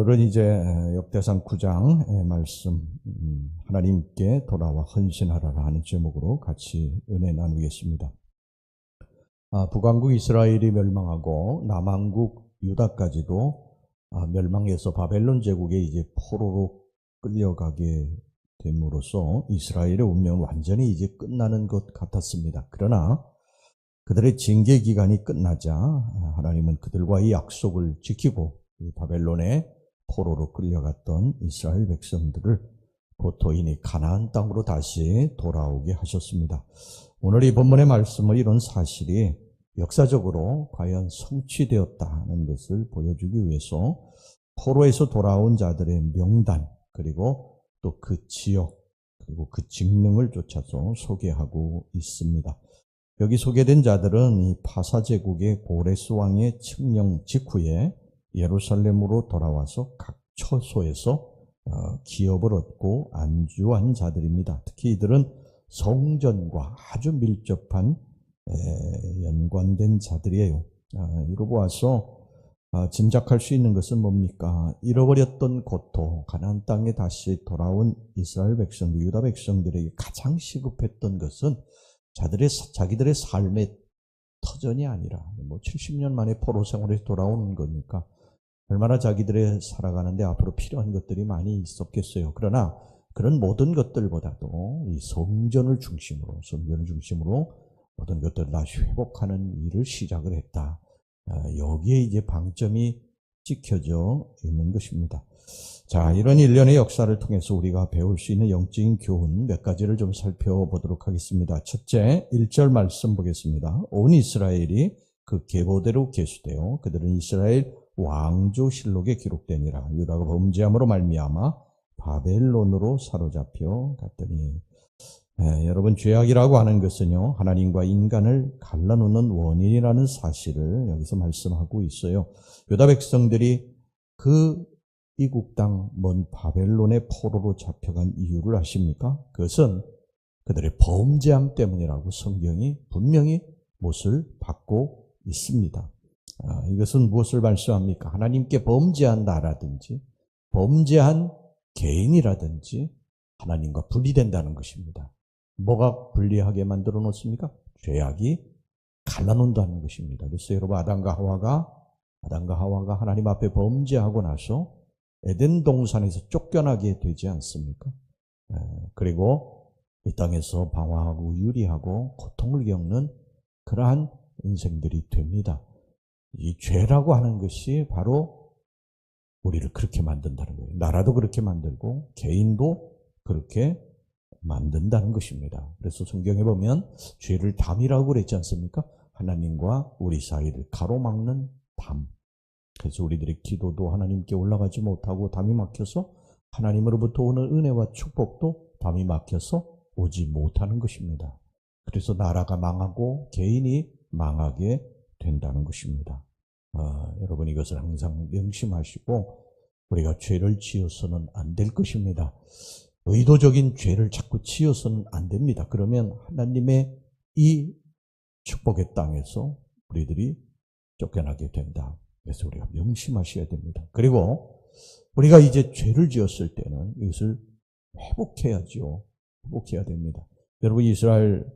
오늘은 이제 역대상 9장의 말씀, 하나님께 돌아와 헌신하라 하는 제목으로 같이 은혜 나누겠습니다. 북왕국 이스라엘이 멸망하고 남왕국 유다까지도 멸망해서 바벨론 제국에 이제 포로로 끌려가게 됨으로써 이스라엘의 운명은 완전히 이제 끝나는 것 같았습니다. 그러나 그들의 징계 기간이 끝나자 하나님은 그들과의 약속을 지키고 이 바벨론의 포로로 끌려갔던 이스라엘 백성들을 고토인이 가나안 땅으로 다시 돌아오게 하셨습니다. 오늘 이 본문의 말씀은 이런 사실이 역사적으로 과연 성취되었다는 것을 보여주기 위해서 포로에서 돌아온 자들의 명단, 그리고 또 그 지역, 그리고 그 직능을 쫓아서 소개하고 있습니다. 여기 소개된 자들은 이 파사제국의 고레스 왕의 칙령 직후에 예루살렘으로 돌아와서 각 처소에서 기업을 얻고 안주한 자들입니다. 특히 이들은 성전과 아주 밀접한 연관된 자들이에요. 이러고 와서 짐작할 수 있는 것은 뭡니까? 잃어버렸던 고토, 가나안 땅에 다시 돌아온 이스라엘 백성들, 유다 백성들에게 가장 시급했던 것은 자기들의 삶의 터전이 아니라 70년 만에 포로 생활에서 돌아오는 거니까 얼마나 자기들의 살아가는데 앞으로 필요한 것들이 많이 있었겠어요. 그러나 그런 모든 것들보다도 이 성전을 중심으로 모든 것들을 다시 회복하는 일을 시작을 했다. 여기에 이제 방점이 찍혀져 있는 것입니다. 자, 이런 일련의 역사를 통해서 우리가 배울 수 있는 영적인 교훈 몇 가지를 좀 살펴보도록 하겠습니다. 첫째, 1절 말씀 보겠습니다. 온 이스라엘이 그 계보대로 계수되어 그들은 이스라엘 왕조실록에 기록되니라. 유다가 범죄함으로 말미암아 바벨론으로 사로잡혀 갔더니. 여러분, 죄악이라고 하는 것은요, 하나님과 인간을 갈라놓는 원인이라는 사실을 여기서 말씀하고 있어요. 유다 백성들이 그 이국 땅 먼 바벨론의 포로로 잡혀간 이유를 아십니까? 그것은 그들의 범죄함 때문이라고 성경이 분명히 못을 받고 있습니다. 이것은 무엇을 말씀합니까? 하나님께 범죄한 나라든지 범죄한 개인이라든지 하나님과 분리된다는 것입니다. 뭐가 분리하게 만들어 놓습니까? 죄악이 갈라놓는다는 것입니다. 그래서 여러분, 아담과 하와가 하나님 앞에 범죄하고 나서 에덴 동산에서 쫓겨나게 되지 않습니까? 그리고 이 땅에서 방황하고 유리하고 고통을 겪는 그러한 인생들이 됩니다. 이 죄라고 하는 것이 바로 우리를 그렇게 만든다는 거예요. 나라도 그렇게 만들고 개인도 그렇게 만든다는 것입니다. 그래서 성경에 보면 죄를 담이라고 그랬지 않습니까? 하나님과 우리 사이를 가로막는 담. 그래서 우리들의 기도도 하나님께 올라가지 못하고 담이 막혀서 하나님으로부터 오는 은혜와 축복도 담이 막혀서 오지 못하는 것입니다. 그래서 나라가 망하고 개인이 망하게 된다는 것입니다. 여러분, 이것을 항상 명심하시고 우리가 죄를 지어서는 안 될 것입니다. 의도적인 죄를 자꾸 지어서는 안 됩니다. 그러면 하나님의 이 축복의 땅에서 우리들이 쫓겨나게 된다. 그래서 우리가 명심하셔야 됩니다. 그리고 우리가 이제 죄를 지었을 때는 이것을 회복해야죠. 회복해야 됩니다. 여러분, 이스라엘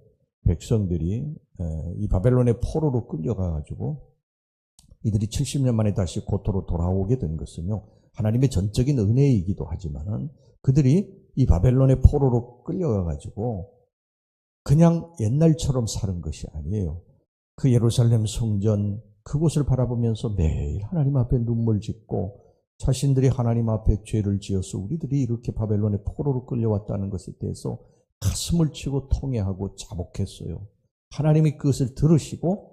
백성들이 이 바벨론의 포로로 끌려가가지고 이들이 70년 만에 다시 고토로 돌아오게 된 것은요, 하나님의 전적인 은혜이기도 하지만은 그들이 이 바벨론의 포로로 끌려가가지고 그냥 옛날처럼 사는 것이 아니에요. 그 예루살렘 성전 그곳을 바라보면서 매일 하나님 앞에 눈물 짓고 자신들이 하나님 앞에 죄를 지어서 우리들이 이렇게 바벨론의 포로로 끌려왔다는 것에 대해서 가슴을 치고 통회하고 자복했어요. 하나님이 그것을 들으시고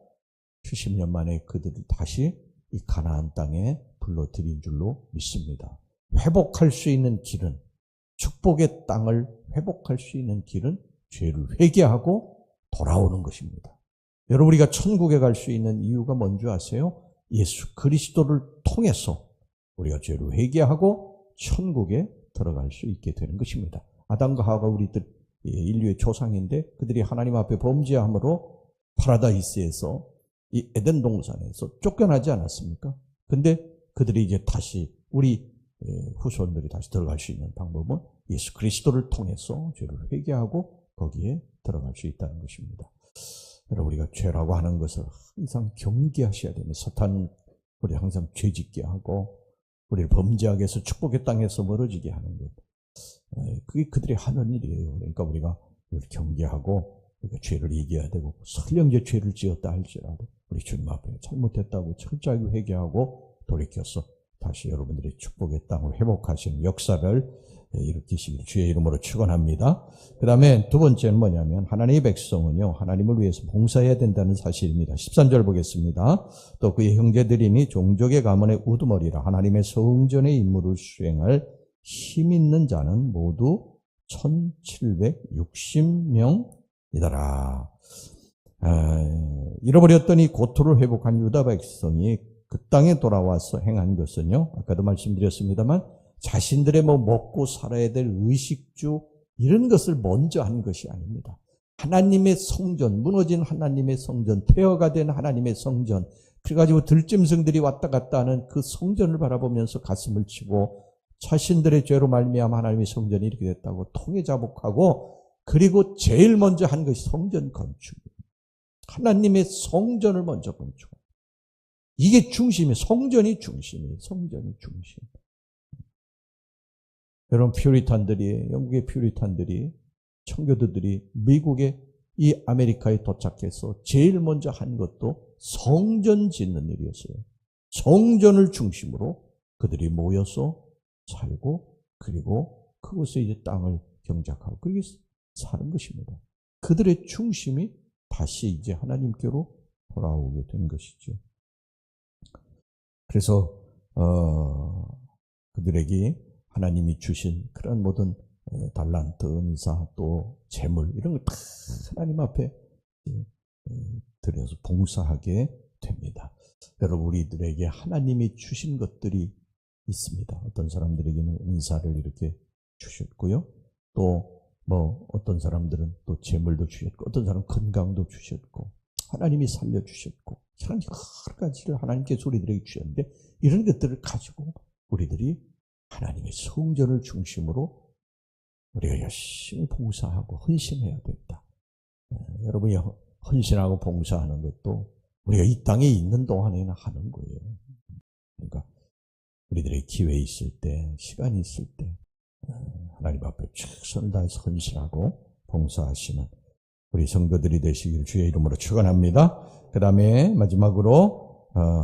70년 만에 그들을 다시 이 가나안 땅에 불러들인 줄로 믿습니다. 회복할 수 있는 길은, 축복의 땅을 회복할 수 있는 길은 죄를 회개하고 돌아오는 것입니다. 여러분, 우리가 천국에 갈 수 있는 이유가 뭔지 아세요? 예수 그리스도를 통해서 우리가 죄를 회개하고 천국에 들어갈 수 있게 되는 것입니다. 아담과 하와가 우리들 인류의 조상인데 그들이 하나님 앞에 범죄함으로 파라다이스에서 이 에덴 동산에서 쫓겨나지 않았습니까? 근데 그들이 이제 다시 우리 후손들이 다시 들어갈 수 있는 방법은 예수 그리스도를 통해서 죄를 회개하고 거기에 들어갈 수 있다는 것입니다. 여러분, 우리가 죄라고 하는 것을 항상 경계하셔야 됩니다. 사탄은 우리 항상 죄짓게 하고 우리 범죄하게 해서 축복의 땅에서 멀어지게 하는 것. 그게 그들이 하는 일이에요. 그러니까 우리가 경계하고 우리가 죄를 이겨야 되고, 설령 이제 죄를 지었다 할지라도 우리 주님 앞에 잘못했다고 철저하게 회개하고 돌이켜서 다시 여러분들이 축복의 땅을 회복하시는 역사를 일으키시길 주의 이름으로 축원합니다. 그 다음에 두 번째는 뭐냐면 하나님의 백성은요, 하나님을 위해서 봉사해야 된다는 사실입니다. 13절 보겠습니다. 또 그의 형제들이니 종족의 가문의 우두머리라 하나님의 성전의 임무를 수행할 힘 있는 자는 모두 1760명이더라. 잃어버렸더니 고토를 회복한 유다 백성이 그 땅에 돌아와서 행한 것은요, 아까도 말씀드렸습니다만 자신들의 먹고 살아야 될 의식주 이런 것을 먼저 한 것이 아닙니다. 하나님의 성전, 무너진 하나님의 성전, 폐허가 된 하나님의 성전, 그래가지고 들짐승들이 왔다 갔다 하는 그 성전을 바라보면서 가슴을 치고 자신들의 죄로 말미암아 하나님의 성전이 이렇게 됐다고 통회자복하고, 그리고 제일 먼저 한 것이 성전 건축입니다. 하나님의 성전을 먼저 건축. 이게 중심이에요. 성전이 중심이에요. 성전이 중심. 여러분, 퓨리탄들이, 영국의 퓨리탄들이, 청교도들이 미국의 이 아메리카에 도착해서 제일 먼저 한 것도 성전 짓는 일이었어요. 성전을 중심으로 그들이 모여서 살고, 그리고 그곳에 이제 땅을 경작하고 그렇게 사는 것입니다. 그들의 중심이 다시 이제 하나님께로 돌아오게 된 것이죠. 그래서 그들에게 하나님이 주신 그런 모든 달란트, 은사, 또 재물 이런 걸 다 하나님 앞에 들여서 봉사하게 됩니다. 여러분, 우리들에게 하나님이 주신 것들이 있습니다. 어떤 사람들에게는 은사를 이렇게 주셨고요. 또 어떤 사람들은 또 재물도 주셨고, 어떤 사람은 건강도 주셨고, 하나님이 살려주셨고, 여러 가지를 하나님께서 우리들에게 주셨는데, 이런 것들을 가지고 우리들이 하나님의 성전을 중심으로 우리가 열심히 봉사하고 헌신해야 된다. 여러분이 헌신하고 봉사하는 것도 우리가 이 땅에 있는 동안에는 하는 거예요. 그러니까 우리들의 기회 있을 때, 시간이 있을 때 하나님 앞에 최선을 다해서 헌신하고 봉사하시는 우리 성도들이 되시길 주의 이름으로 축원합니다. 그 다음에 마지막으로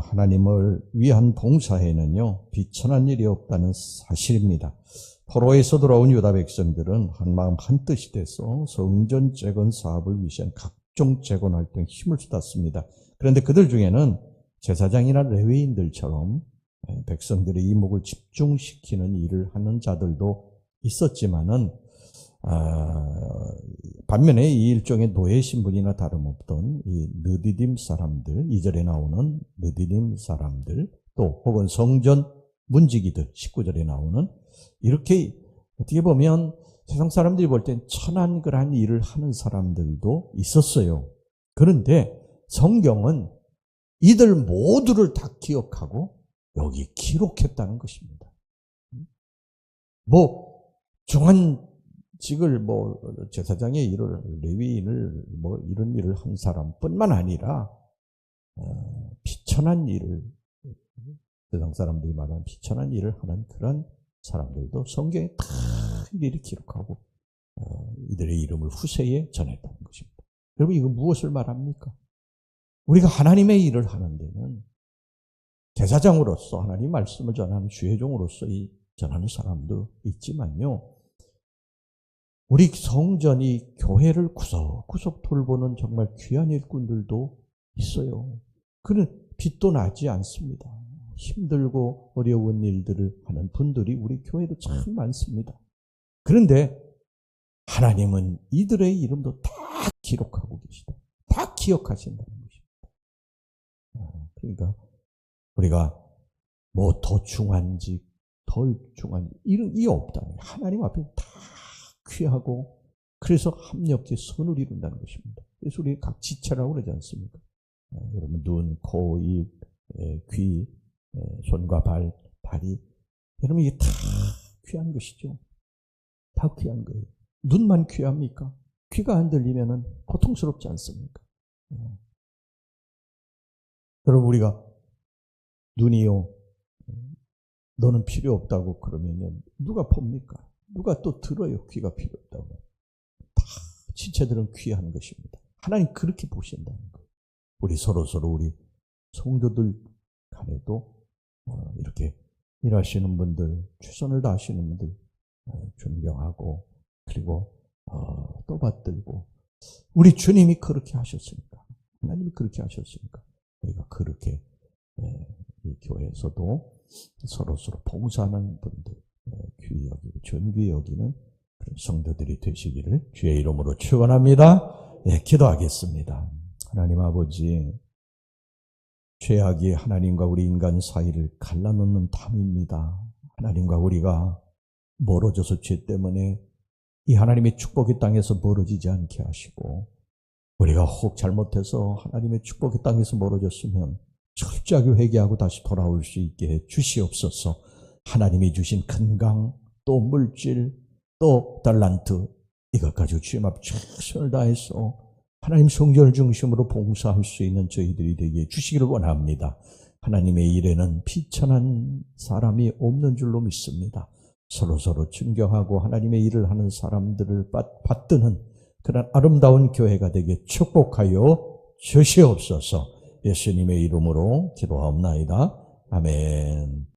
하나님을 위한 봉사에는요, 비천한 일이 없다는 사실입니다. 포로에서 돌아온 유다 백성들은 한마음 한뜻이 돼서 성전 재건 사업을 위시한 각종 재건 활동에 힘을 쏟았습니다. 그런데 그들 중에는 제사장이나 레위인들처럼 백성들의 이목을 집중시키는 일을 하는 자들도 있었지만은, 반면에 이 일종의 노예 신분이나 다름없던 이 느디딤 사람들, 2절에 나오는 느디딤 사람들, 또 혹은 성전 문지기들, 19절에 나오는, 이렇게 어떻게 보면 세상 사람들이 볼 땐 천한글한 일을 하는 사람들도 있었어요. 그런데 성경은 이들 모두를 다 기억하고 여기 기록했다는 것입니다. 중한직을 제사장의 일을, 레위인을 이런 일을 한 사람뿐만 아니라 비천한 일을, 세상 사람들이 말하는 비천한 일을 하는 그런 사람들도 성경에 다 일일이 기록하고 이들의 이름을 후세에 전했다는 것입니다. 여러분, 이거 무엇을 말합니까? 우리가 하나님의 일을 하는 데는 제사장으로서 하나님 말씀을 전하는 주의 종으로서 전하는 사람도 있지만요, 우리 성전이 교회를 구석구석 돌보는 정말 귀한 일꾼들도 있어요. 그는 빛도 나지 않습니다. 힘들고 어려운 일들을 하는 분들이 우리 교회도 참 많습니다. 그런데 하나님은 이들의 이름도 다 기록하고 계시다. 다 기억하신다는 것입니다. 그러니까 우리가 더 중한직, 덜 중한 이 없다. 하나님 앞에 다 귀하고, 그래서 합력해 선을 이룬다는 것입니다. 그래서 우리 각 지체라고 그러지 않습니까? 여러분, 눈, 코, 입, 귀, 손과 발, 다리, 여러분, 이게 다 귀한 것이죠. 다 귀한 거예요. 눈만 귀합니까? 귀가 안 들리면은 고통스럽지 않습니까? 여러분, 우리가 눈이요, 너는 필요 없다고 그러면요, 누가 봅니까? 누가 또 들어요? 귀가 필요 없다고. 다 지체들은 귀한 것입니다. 하나님 그렇게 보신다는 거예요. 우리 서로 우리 성도들 간에도 이렇게 일하시는 분들, 최선을 다하시는 분들 존경하고, 그리고 또 받들고, 우리 주님이 그렇게 하셨으니까, 하나님이 그렇게 하셨으니까 우리가 그렇게 이 교회에서도 서로 봉사하는 분들 귀히 여기고 존귀히 여기는 그런 성도들이 되시기를 주의 이름으로 축원합니다. 기도하겠습니다. 하나님 아버지, 죄악이 하나님과 우리 인간 사이를 갈라놓는 담입니다. 하나님과 우리가 멀어져서 죄 때문에 이 하나님의 축복의 땅에서 멀어지지 않게 하시고, 우리가 혹 잘못해서 하나님의 축복의 땅에서 멀어졌으면 철저하게 회개하고 다시 돌아올 수 있게 해 주시옵소서. 하나님이 주신 건강, 또 물질, 또 달란트, 이것 가지고 주님 앞 최선을 다해서 하나님 성전을 중심으로 봉사할 수 있는 저희들이 되게 주시기를 원합니다. 하나님의 일에는 비천한 사람이 없는 줄로 믿습니다. 서로 존경하고 하나님의 일을 하는 사람들을 받드는 그런 아름다운 교회가 되게 축복하여 주시옵소서. 예수님의 이름으로 기도하옵나이다. 아멘.